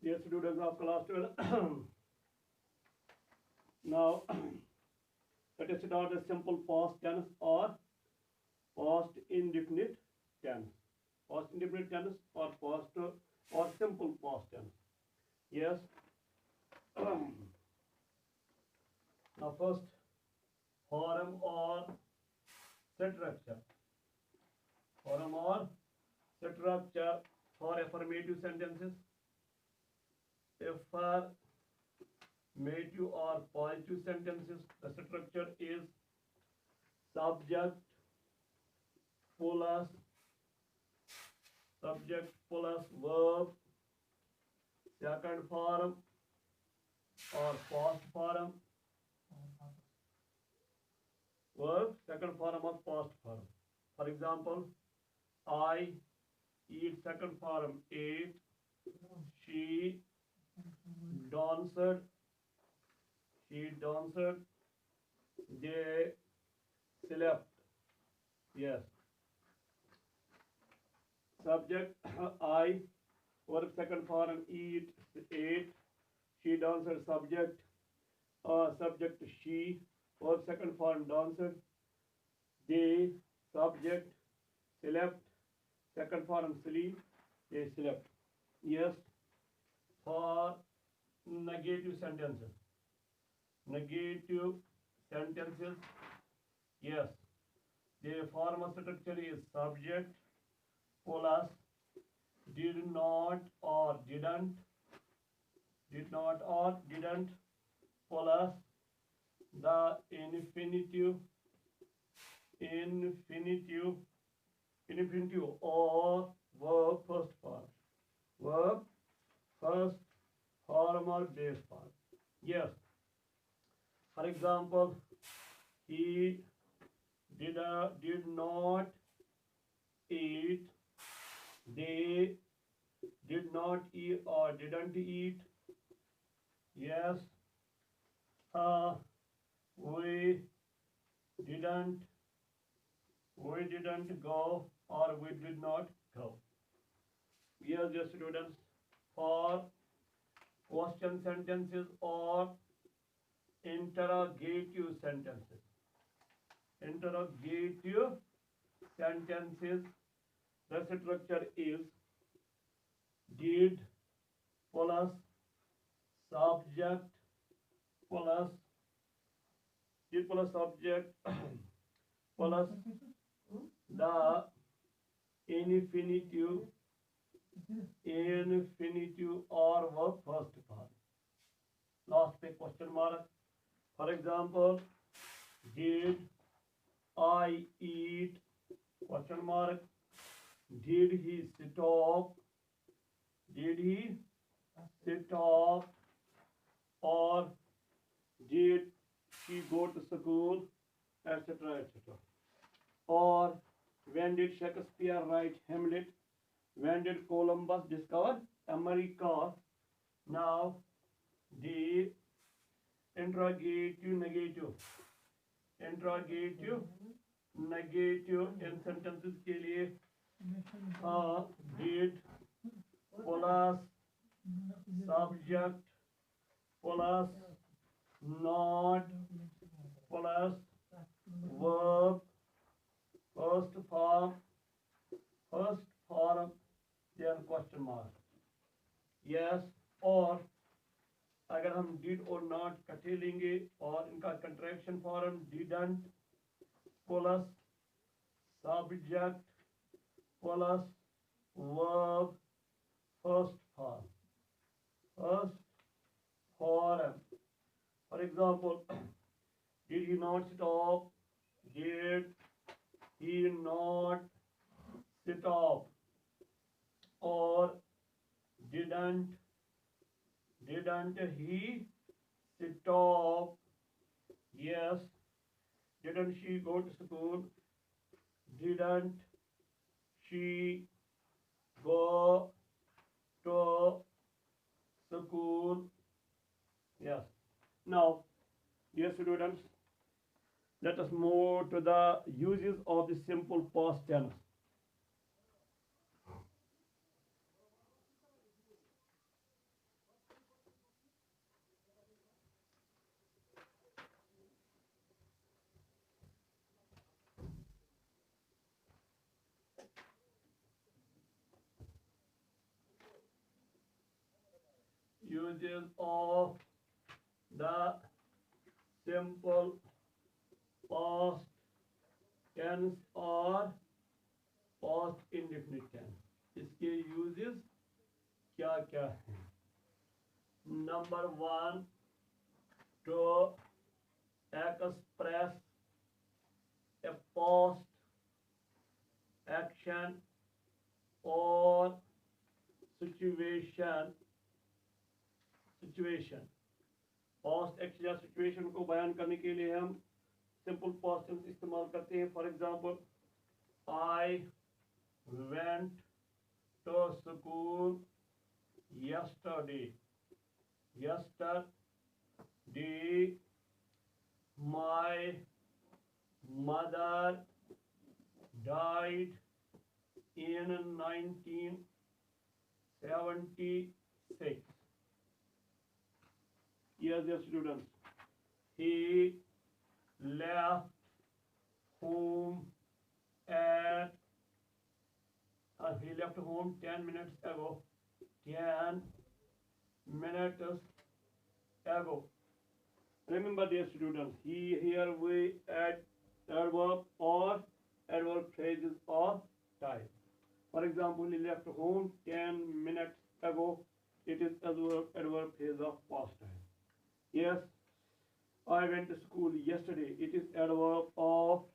Dear students of class 12, now let us start the simple past tense or past indefinite tense. Past indefinite tense or past or simple past tense. Yes. Now first, form or structure. Form or structure for affirmative sentences. Affirmative or positive sentences, the structure is subject plus verb, second form or past form, verb, second form or past form. For example, I eat, second form ate, she danced, they slept. Yes. Subject I, verb second form eat, ate, she danced, subject she, verb second form danced, they, subject slept, second form sleep, they slept. Yes. For negative sentences. Yes. The formal structure is subject plus did not or didn't plus the infinitive or verb first form or base form. Yes. For example, he did not eat, they did not eat or didn't eat. Yes. We didn't go or we did not go. Yes, dear students, for question sentences or interrogative sentences. The structure is did plus subject plus plus the infinitive or verb first form. Last पे question mark. For example, did I eat? Question mark. Did he stop? Or did she go to school? Etc. Or when did Shakespeare write Hamlet? When did Columbus discover America? Now the interrogative in sentences के लिए did plus subject plus not plus verb first form then question mark. Yes. और अगर हम did और not इकट्ठे लेंगे और इनका contraction form didn't plus subject plus verb first form. For example, did he not stop? Did he not stop? Or didn't he stop? Yes. Didn't she go to school? Didn't she go to school? Yes. Now, dear students, let us move to the uses of the simple past tense. uses of the simple past tense or past indefinite tense. इसके uses क्या क्या हैं? Number one, to express a past action or situation past action या situation को बयान करने के लिए हम simple past tense इस्तेमाल करते हैं. For example, I went to school yesterday. My mother died in 1976. Yes, dear students, he left home at 10 minutes ago. 10 minutes ago. Remember, dear students, here we add adverb or adverb phrases of time. For example, he left home 10 minutes ago. It is adverb phrase of past time. Yes, I went to school yesterday. It is adverb of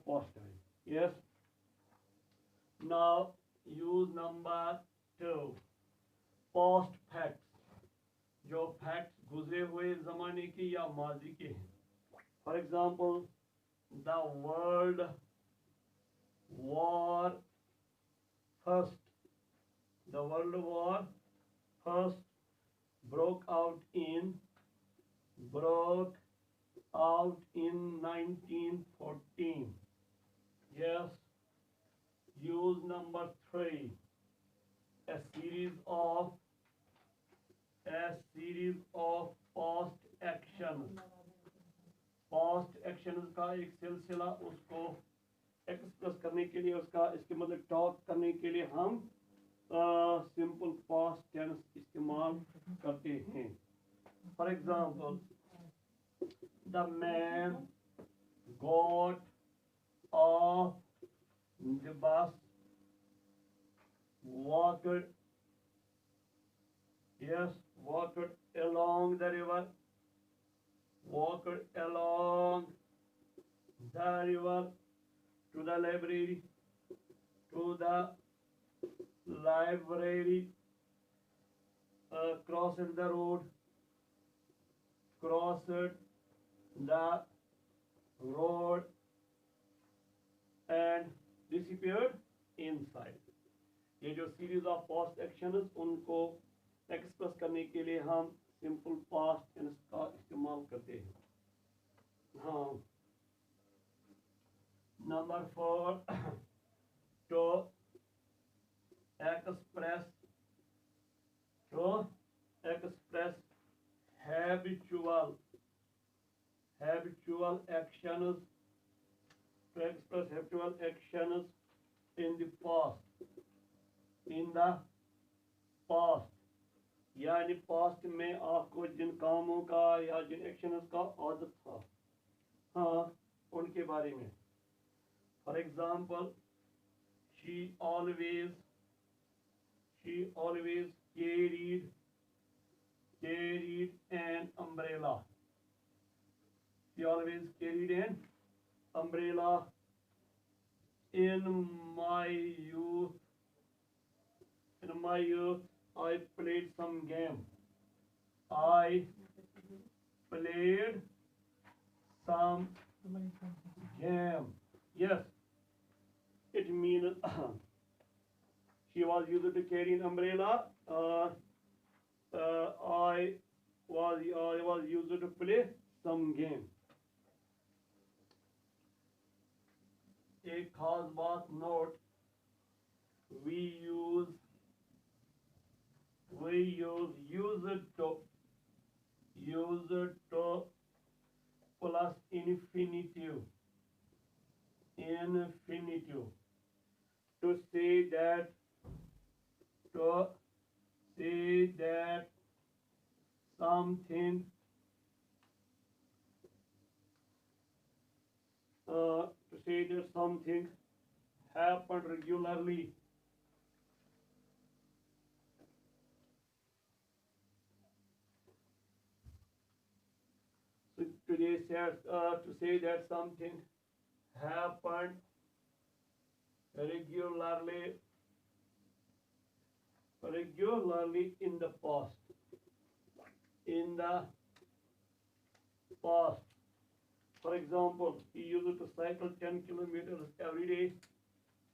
past time. Yes. Now use number 2. Past facts. जो facts गुजरे हुए ज़माने के या माजी के हैं. For example, the world war first. The World War first broke out in 1914. Yes. Use number 3. A series of past actions. Past actions का एक सिलसिला, उसको एक्सप्रेस करने के लिए, उसका इसके मतलब टॉक करने के लिए हम सिंपल पास्ट टेंस इस्तेमाल करते हैं. For example, the man got off the bus, walked along the river, to the library, crossed the road, and disappeared inside. ये जो सीरीज ऑफ पास्ट एक्शंस, उनको एक्सप्रेस करने के लिए हम सिंपल पास्ट टेंस का इस्तेमाल करते हैं. हाँ. Number 4, to express habitual actions, in the past. यानी पास्ट में आपको जिन कामों का या जिन एक्शंस का आदत था, हाँ, उनके बारे में. For example, she always carried an umbrella. She always carried an umbrella. In my youth, I played some game. Yes, it means she was used to carry an umbrella. I was used to play some game. एक खास बात note, we use used to plus infinitive to say that something to say that something happen regularly. So today says to say that something happened regularly in the past. In the past. For example, he used to cycle 10 kilometers every day.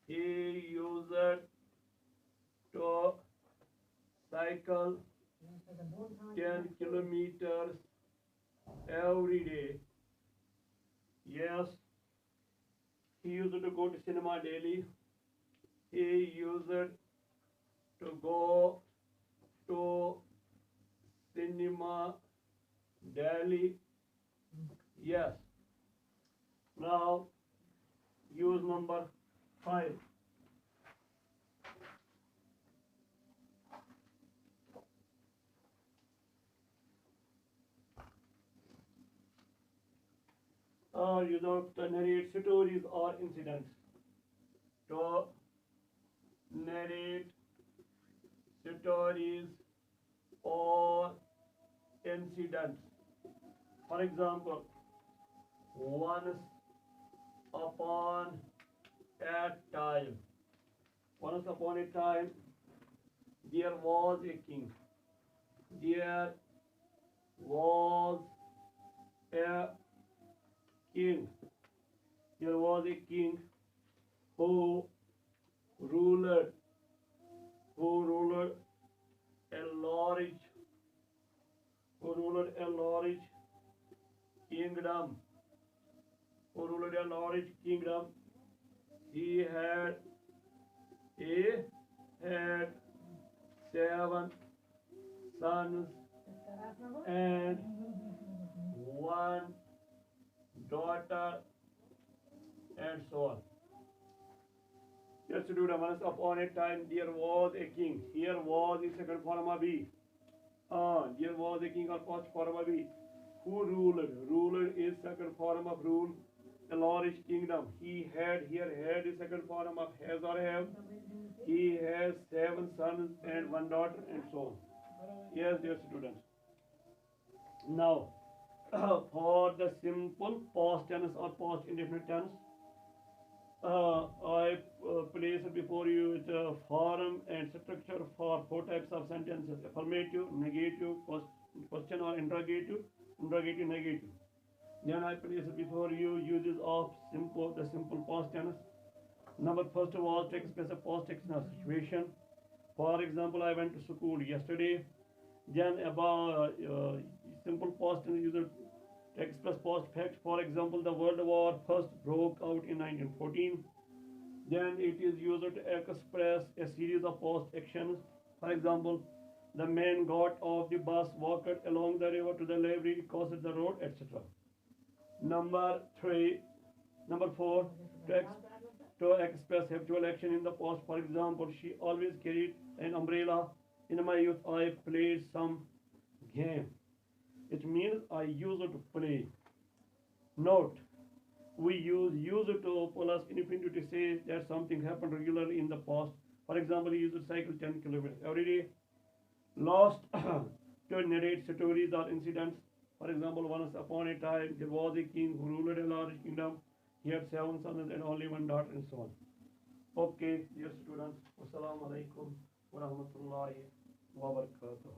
He used to cycle 10 kilometers every day. Yes, he used to go to cinema daily. He used to go to cinema daily. Yes. Now use number 5. You don't narrate stories or incidents. To narrate stories or incidents. For example, once upon a time. Once upon a time, there was a king. There was a king. There was a king who ruled ruled a large kingdom. Who ruled a large kingdom. He had 7 sons and 1 daughter, and so on. Just to do the once upon a time there was a king. Here was the second form of be. There was a king or first form of be. Who ruled? Ruler is second form of rule. A large kingdom. He had here had the second form of has or have. He has 7 sons and 1 daughter, and so on. Yes, dear students. Now, for the simple past tense or past indefinite tense, I placed before you the form and structure for 4 types of sentences: affirmative, negative, question or interrogative, negative. Then I placed before you uses of the simple past tense. Number first of all, to express a past tense situation. For example, I went to school yesterday. Then about simple past tense uses to express past fact. For example, the World War first broke out in 1914. Then it is used to express a series of past actions. For example, the man got off the bus, walked along the river to the library, crossed the road, etc. Number 4, to express habitual action in the past. For example, she always carried an umbrella. In my youth, I played some game. It means I used to play. Note: we use to plus infinitive to say that something happened regularly in the past. For example, he used to cycle 10 kilometers every day. Lost to narrate stories or incidents. For example, once upon a time there was a king who ruled a large kingdom. He had 7 sons and only 1 daughter, and so on. Okay, dear students. Wassalamu alaikum wa rahmatullahi wa barakatuh.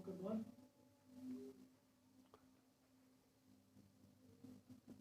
Good one.